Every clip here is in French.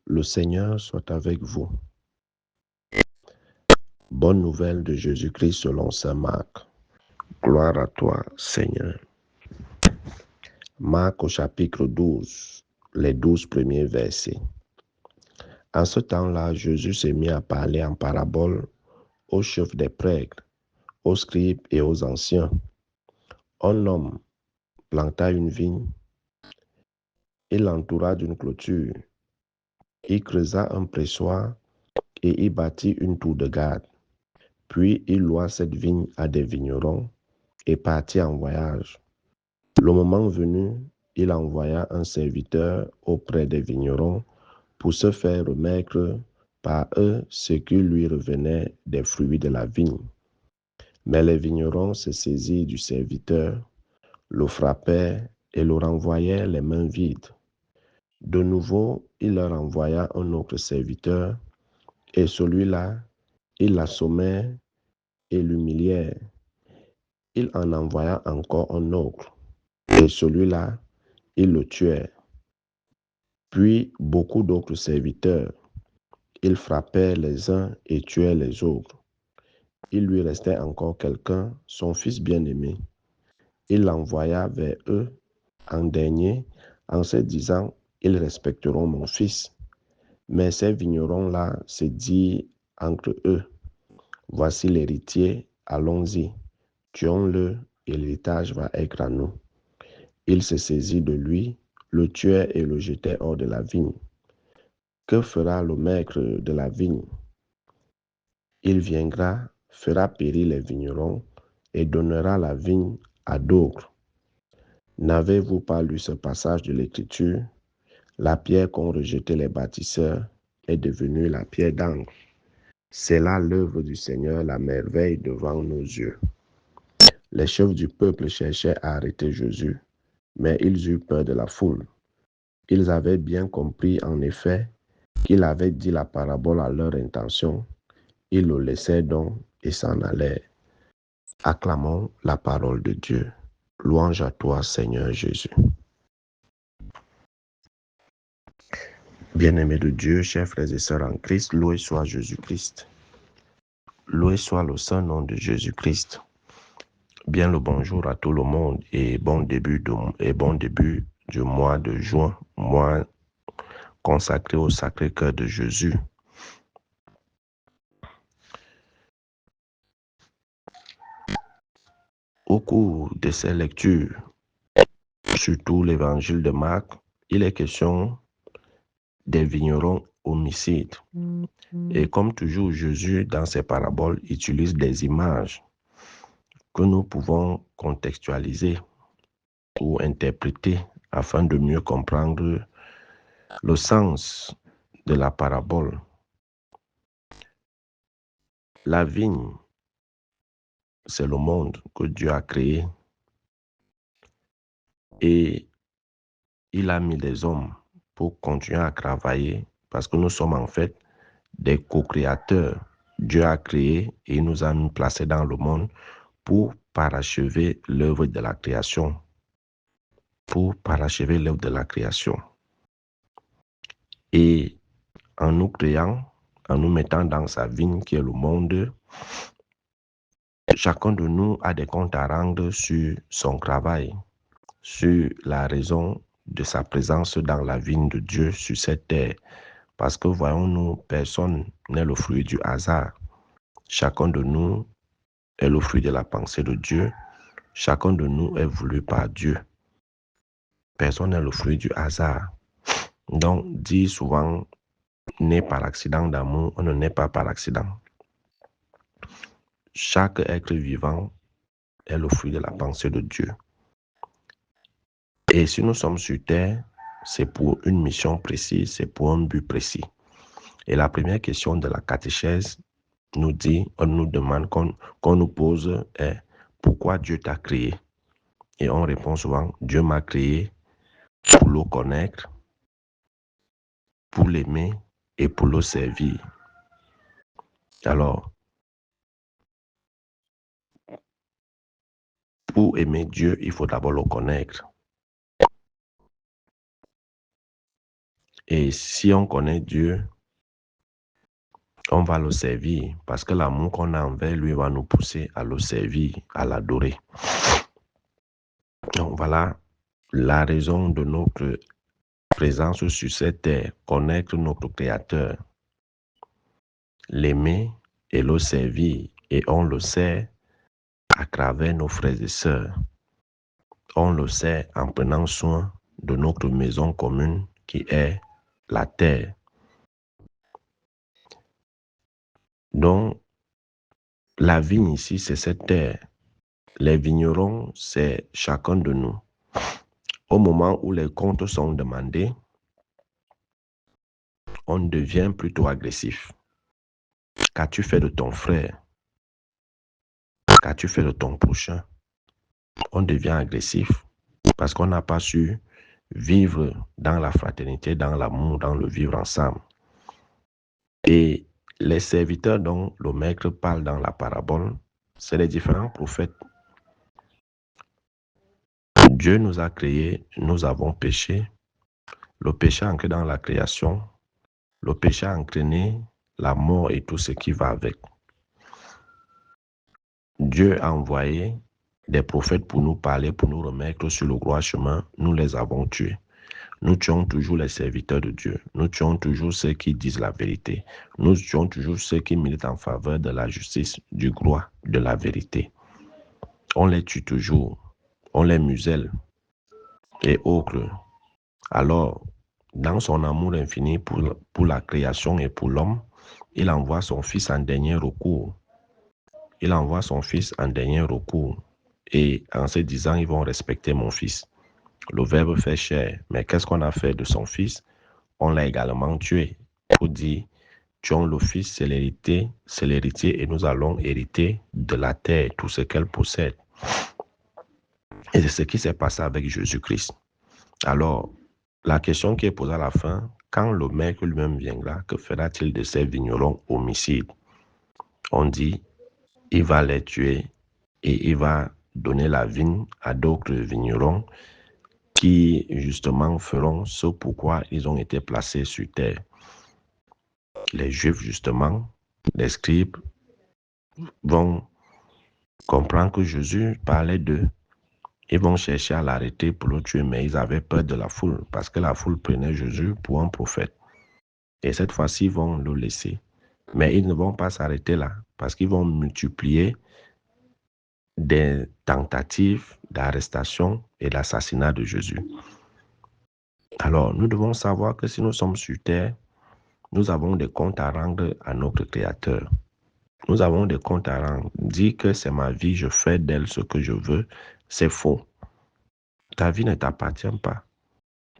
Le Seigneur soit avec vous. Bonne nouvelle de Jésus-Christ selon saint Marc. Gloire à toi, Seigneur. Marc au chapitre 12, les 12 premiers versets. En ce temps-là, Jésus s'est mis à parler en parabole aux chefs des prêtres, aux scribes et aux anciens. Un homme planta une vigne, il l'entoura d'une clôture, il creusa un pressoir et y bâtit une tour de garde. Puis il loua cette vigne à des vignerons et partit en voyage. Le moment venu, il envoya un serviteur auprès des vignerons pour se faire remettre par eux ce qui lui revenait des fruits de la vigne. Mais les vignerons se saisirent du serviteur, le frappèrent et le renvoyèrent les mains vides. De nouveau, il leur envoya un autre serviteur, et celui-là, ils l'assommèrent et l'humilièrent. Il en envoya encore un autre, et celui-là, ils le tuèrent. Puis beaucoup d'autres serviteurs, ils frappèrent les uns et tuèrent les autres. Il lui restait encore quelqu'un, son fils bien-aimé. Il l'envoya vers eux en dernier, en se disant, ils respecteront mon fils. Mais ces vignerons-là se dirent entre eux, voici l'héritier, allons-y, tuons-le et l'héritage va être à nous. Ils se saisirent de lui, le tuèrent et le jetèrent hors de la vigne. Que fera le maître de la vigne? Il viendra, fera périr les vignerons et donnera la vigne à d'autres. N'avez-vous pas lu ce passage de l'Écriture? La pierre qu'ont rejetée les bâtisseurs est devenue la pierre d'angle. C'est là l'œuvre du Seigneur, la merveille devant nos yeux. Les chefs du peuple cherchaient à arrêter Jésus, mais ils eurent peur de la foule. Ils avaient bien compris en effet qu'il avait dit la parabole à leur intention. Ils le laissèrent donc et s'en allèrent. Acclamons la parole de Dieu. Louange à toi, Seigneur Jésus. Bien-aimés de Dieu, chers frères et sœurs en Christ, loué soit Jésus-Christ. Loué soit le saint nom de Jésus-Christ. Bien le bonjour à tout le monde et bon début du mois de juin, mois consacré au Sacré-Cœur de Jésus. Au cours de ces lectures, surtout l'évangile de Marc, il est question des vignerons homicides. Et comme toujours, Jésus, dans ses paraboles, utilise des images que nous pouvons contextualiser ou interpréter afin de mieux comprendre le sens de la parabole. La vigne, c'est le monde que Dieu a créé et il a mis des hommes pour continuer à travailler parce que nous sommes en fait des co-créateurs. Dieu a créé et il nous a placés dans le monde pour parachever l'œuvre de la création. Et en nous créant, en nous mettant dans sa vigne qui est le monde, chacun de nous a des comptes à rendre sur son travail, sur la raison de sa présence dans la vigne de Dieu sur cette terre. Parce que voyons-nous, personne n'est le fruit du hasard. Chacun de nous est le fruit de la pensée de Dieu. Chacun de nous est voulu par Dieu. Personne n'est le fruit du hasard. Donc, dit souvent, né par accident d'amour, on ne naît pas par accident. Chaque être vivant est le fruit de la pensée de Dieu. Et si nous sommes sur terre, c'est pour une mission précise, c'est pour un but précis. Et la première question de la catéchèse nous demande, qu'on nous pose est pourquoi Dieu t'a créé? Et on répond souvent, Dieu m'a créé pour le connaître, pour l'aimer et pour le servir. Alors, pour aimer Dieu, il faut d'abord le connaître. Et si on connaît Dieu, on va le servir parce que l'amour qu'on a envers lui va nous pousser à le servir, à l'adorer. Donc voilà la raison de notre présence sur cette terre, connaître notre Créateur, l'aimer et le servir. Et on le sait à travers nos frères et sœurs. On le sait en prenant soin de notre maison commune qui est la terre. Donc, la vigne ici, c'est cette terre. Les vignerons, c'est chacun de nous. Au moment où les comptes sont demandés, on devient plutôt agressif. Qu'as-tu fait de ton frère? Qu'as-tu fait de ton prochain? On devient agressif parce qu'on n'a pas su vivre dans la fraternité, dans l'amour, dans le vivre ensemble. Et les serviteurs dont le maître parle dans la parabole, c'est les différents prophètes. Dieu nous a créés, nous avons péché. Le péché a ancré dans la création. Le péché a entraîné la mort et tout ce qui va avec. Dieu a envoyé des prophètes pour nous parler, pour nous remettre sur le droit chemin. Nous les avons tués. Nous tuons toujours les serviteurs de Dieu. Nous tuons toujours ceux qui disent la vérité. Nous tuons toujours ceux qui militent en faveur de la justice, du droit, de la vérité. On les tue toujours. On les muselle et autres. Alors, dans son amour infini pour la création et pour l'homme, il envoie son Fils en dernier recours. Il envoie son Fils en dernier recours. Et en se disant, ils vont respecter mon Fils. Le Verbe fait chair. Mais qu'est-ce qu'on a fait de son Fils? On l'a également tué. Pour dire, tuons le Fils, c'est l'héritier et nous allons hériter de la terre, tout ce qu'elle possède. Et c'est ce qui s'est passé avec Jésus-Christ. Alors, la question qui est posée à la fin, quand le maître lui-même viendra, que fera-t-il de ces vignerons homicides? On dit, il va les tuer et il va donner la vigne à d'autres vignerons qui, justement, feront ce pourquoi ils ont été placés sur terre. Les Juifs, justement, les scribes, vont comprendre que Jésus parlait d'eux. Ils vont chercher à l'arrêter pour le tuer, mais ils avaient peur de la foule, parce que la foule prenait Jésus pour un prophète. Et cette fois-ci, ils vont le laisser. Mais ils ne vont pas s'arrêter là, parce qu'ils vont multiplier des tentatives d'arrestation et d'assassinat de Jésus. Alors, nous devons savoir que si nous sommes sur terre, nous avons des comptes à rendre à notre Créateur. Nous avons des comptes à rendre. Dire que c'est ma vie, je fais d'elle ce que je veux, c'est faux. Ta vie ne t'appartient pas.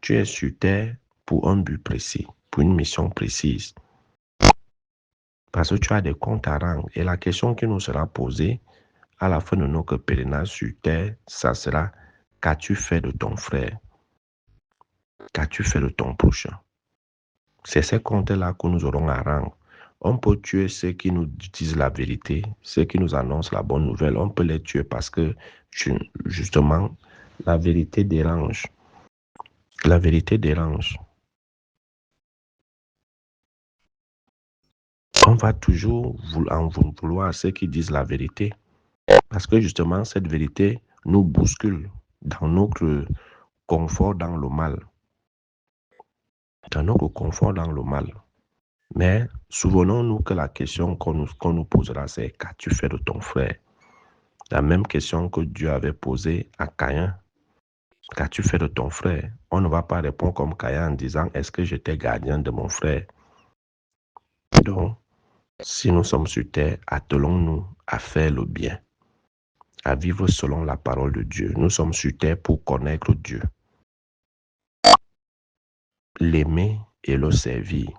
Tu es sur terre pour un but précis, pour une mission précise. Parce que tu as des comptes à rendre. Et la question qui nous sera posée à la fin de notre pèlerinage sur terre, ça sera: qu'as-tu fait de ton frère? Qu'as-tu fait de ton prochain? C'est ces comptes-là que nous aurons à rendre. On peut tuer ceux qui nous disent la vérité, ceux qui nous annoncent la bonne nouvelle. On peut les tuer parce que, justement, la vérité dérange. La vérité dérange. On va toujours en vouloir à ceux qui disent la vérité. Parce que, justement, cette vérité nous bouscule dans notre confort dans le mal. Dans notre confort dans le mal. Mais souvenons-nous que la question qu'on nous posera, c'est: qu'as-tu fait de ton frère? La même question que Dieu avait posée à Caïn. Qu'as-tu fait de ton frère? On ne va pas répondre comme Caïn en disant: est-ce que j'étais gardien de mon frère? Donc, si nous sommes sur terre, attelons-nous à faire le bien, à vivre selon la parole de Dieu. Nous sommes sur terre pour connaître Dieu, l'aimer et le servir.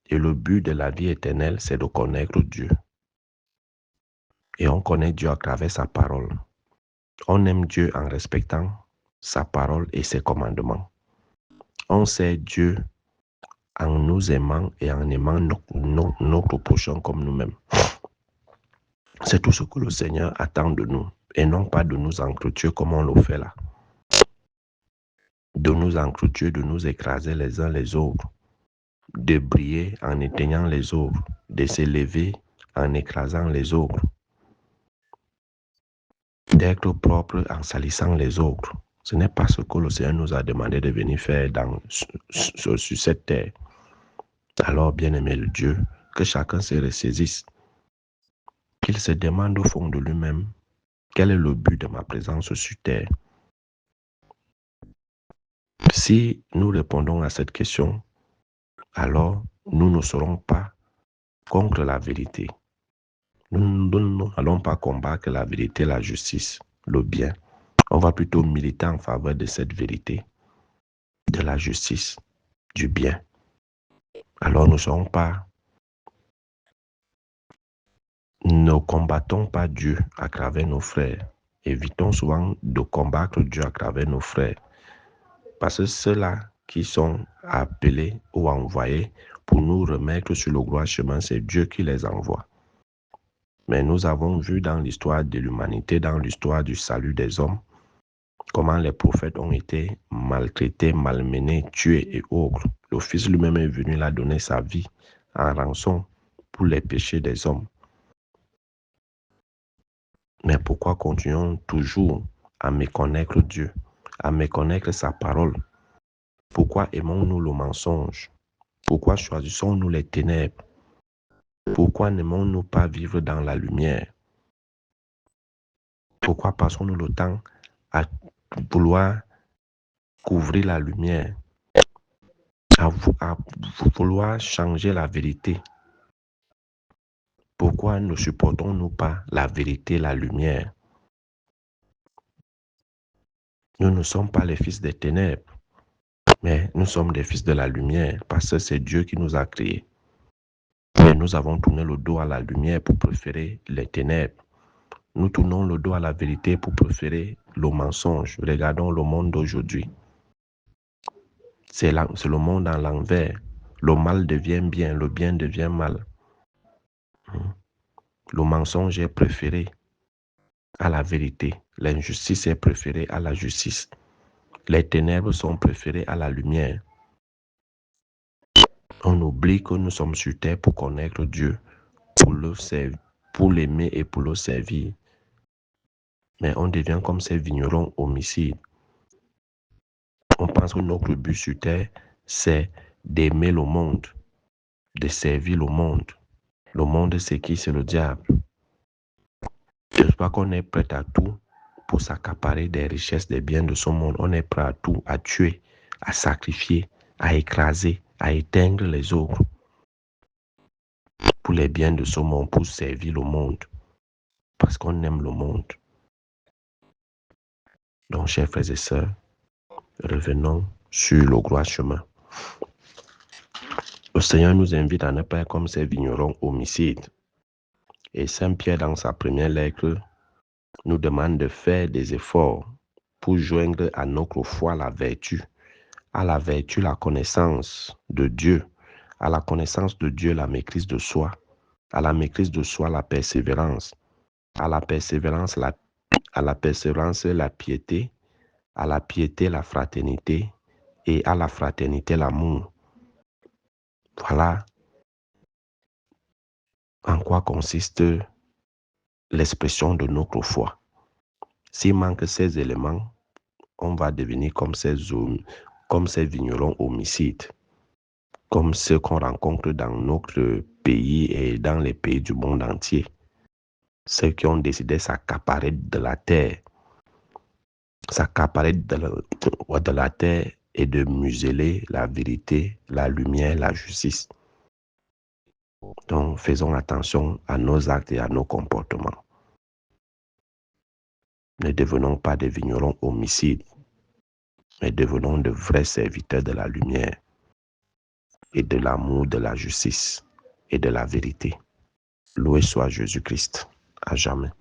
Et le but de la vie éternelle, c'est de connaître Dieu. Et on connaît Dieu à travers sa parole. On aime Dieu en respectant sa parole et ses commandements. On sait Dieu en nous aimant et en aimant notre prochain comme nous-mêmes. C'est tout ce que le Seigneur attend de nous et non pas de nous entretuer comme on le fait là. de nous encroutuer, de nous écraser les uns les autres, de briller en éteignant les autres, de s'élever en écrasant les autres, d'être propre en salissant les autres. Ce n'est pas ce que le Seigneur nous a demandé de venir faire sur cette terre. Alors, bien-aimé de Dieu, que chacun se ressaisisse, qu'il se demande au fond de lui-même, quel est le but de ma présence sur terre? Si nous répondons à cette question, alors nous ne serons pas contre la vérité. Nous n'allons pas combattre la vérité, la justice, le bien. On va plutôt militer en faveur de cette vérité, de la justice, du bien. Alors ne combattons pas Dieu à travers nos frères. Évitons souvent de combattre Dieu à travers nos frères. Parce que ceux-là qui sont appelés ou envoyés pour nous remettre sur le droit chemin, c'est Dieu qui les envoie. Mais nous avons vu dans l'histoire de l'humanité, dans l'histoire du salut des hommes, comment les prophètes ont été maltraités, malmenés, tués et autres. Le Fils lui-même est venu là donner sa vie en rançon pour les péchés des hommes. Mais pourquoi continuons toujours à méconnaître Dieu, à méconnaître sa parole? Pourquoi aimons-nous le mensonge? Pourquoi choisissons-nous les ténèbres? Pourquoi n'aimons-nous pas vivre dans la lumière? Pourquoi passons-nous le temps à vouloir couvrir la lumière, à vouloir changer la vérité? Pourquoi ne supportons-nous pas la vérité, la lumière? Nous ne sommes pas les fils des ténèbres, mais nous sommes des fils de la lumière parce que c'est Dieu qui nous a créés. Mais nous avons tourné le dos à la lumière pour préférer les ténèbres. Nous tournons le dos à la vérité pour préférer le mensonge. Regardons le monde d'aujourd'hui. C'est le monde à l'envers. Le mal devient bien, le bien devient mal. Le mensonge est préféré à la vérité. L'injustice est préférée à la justice. Les ténèbres sont préférées à la lumière. On oublie que nous sommes sur terre pour connaître Dieu, pour l'aimer et pour le servir. Mais on devient comme ces vignerons homicides. On pense que notre but sur terre, c'est d'aimer le monde, de servir le monde. Le monde, c'est qui? C'est le diable. Je ne sais pas qu'on est prêt à tout pour s'accaparer des richesses, des biens de ce monde. On est prêt à tout, à tuer, à sacrifier, à écraser, à éteindre les autres pour les biens de ce monde, pour servir le monde, parce qu'on aime le monde. Donc, chers frères et sœurs, revenons sur le droit chemin. Le Seigneur nous invite à ne pas être comme ces vignerons homicides. Et Saint Pierre, dans sa première lettre, nous demande de faire des efforts pour joindre à notre foi la vertu, à la vertu la connaissance de Dieu, à la connaissance de Dieu la maîtrise de soi, à la maîtrise de soi la persévérance, à la persévérance la piété, à la piété la fraternité et à la fraternité l'amour. Voilà en quoi consiste l'expression de notre foi. S'il manque ces éléments, on va devenir comme ces vignerons homicides, comme ceux qu'on rencontre dans notre pays et dans les pays du monde entier. Ceux qui ont décidé de s'accaparer de la terre, s'accaparer de la terre et de museler la vérité, la lumière, la justice. Donc, faisons attention à nos actes et à nos comportements. Ne devenons pas des vignerons homicides, mais devenons de vrais serviteurs de la lumière et de l'amour, de la justice et de la vérité. Loué soit Jésus-Christ, à jamais.